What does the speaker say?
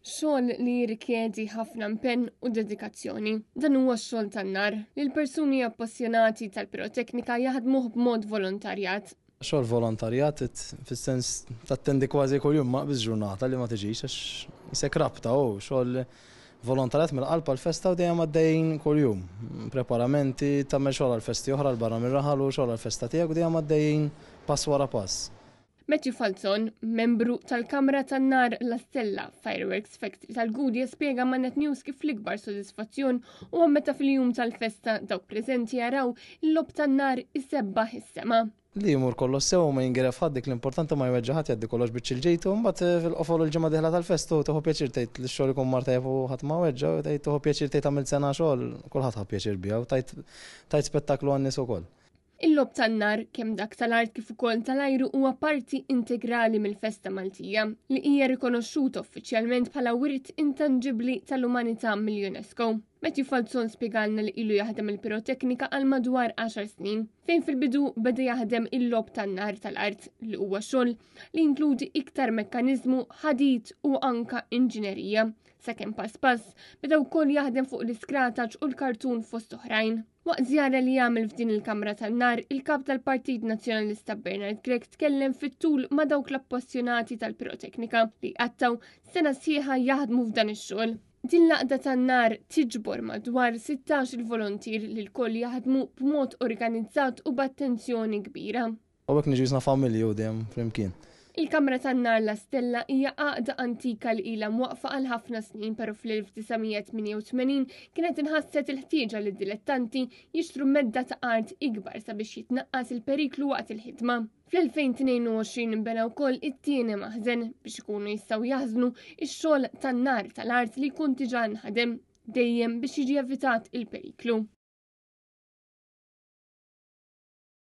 Xogħol li jirrikjedi ħafna impenn u dedikazzjoni. Dan huwa x-xogħol tan-nar li l-persuni appassjonati tal-piroteknika jaħdmuh b'mod volontarjat. Xogħol volontarjat fis-sens tattendi kważi kuljum maqbiż ġurnata li ma tiġix għax isek rabta xogħol volontarjat mill-qalb għall-festa u dejjem għaddejjin kuljum. Preparamenti tagħmel xogħol għall-festi oħra l-barra mir-raħal u xogħol għall-festa tiegħek u dejjem għaddejjin pass wara pass. Matthew Falzon, membru tal-Kamra tan-Nar La Stella Fireworks Factory tal-Gudi, spjega ma' Net News kif l-ikbar sodisfazzjon huwa meta fil-jum tal-festa dawk preżenti jaraw il-lob tan-nar isebbaħ is-sema. Li jmur kollox sew ma jingeref ħaddik l-importanti ma jweġġa' ħadd jgħaddi kollox biċ-ċilġejtu u mbagħad fil-qofol il-ġimgħa dieħla tal-festu tieħu pjaċir tgħid li x-xogħol ikun mar tajjeb u ħadd ma weġġa' u tgħid tieħu pjaċir tgħid tagħmel sena xogħol kulħadd ħadd pjaċir biha u tajt spettaklu għan-nies ukoll. Il-lob tan-nar kemm dak tal-art kif ukoll tal-ajru huwa parti integrali mill-Festa Maltija li hija rikonoxxuta uffiċjalment bħala wirt intangibbli tal-umanità mill-UNESCO. Matthew Falzon spjegalna li ilu jaħdem il-piroteknika għal madwar 10 snin, fejn fil-bidu beda jaħdem il-lob tan-nar tal-art li huwa xogħol li jinkludi iktar mekkaniżmu, ħadid u anka inġinerija. Sakemm pass beda wkoll jaħdem fuq l-iskrataġġ u l-kartun fost oħrajn. Waqt żjara li jagħmel f'din il-Kamra tan-Nar, il-Kap tal-Partit Nazzjonalista Bernard Gregg tkellem fit-tul ma' dawk l-appassjonati tal-piroteknika li qattaw sena sħiħa jaħdmu f'dan ix-xogħol. Din laqda tan-nar tiġbor madwar 16 il-volontier li l-koll jaħdmu b'mod organizzat u b'attenzjoni kbira. U hekk niġu familji u dejjem flimkien. Il-Kamra tan-Nar La Stella hija għaqda antika li ilha mwaqfa għal ħafna snin, però fl-1988 kienet inħasset il-ħtieġa li dilettanti jixtru medda ta' art ikbar sabiex jitnaqqas il-periklu waqt il-ħidma. Fl-2022 inbena wkoll it-tieni maħżen biex ikunu jistgħu jaħżnu x-xogħol tan-nar tal-art li jkun diġà nħadem dejjem biex jiġi evitat il-periklu.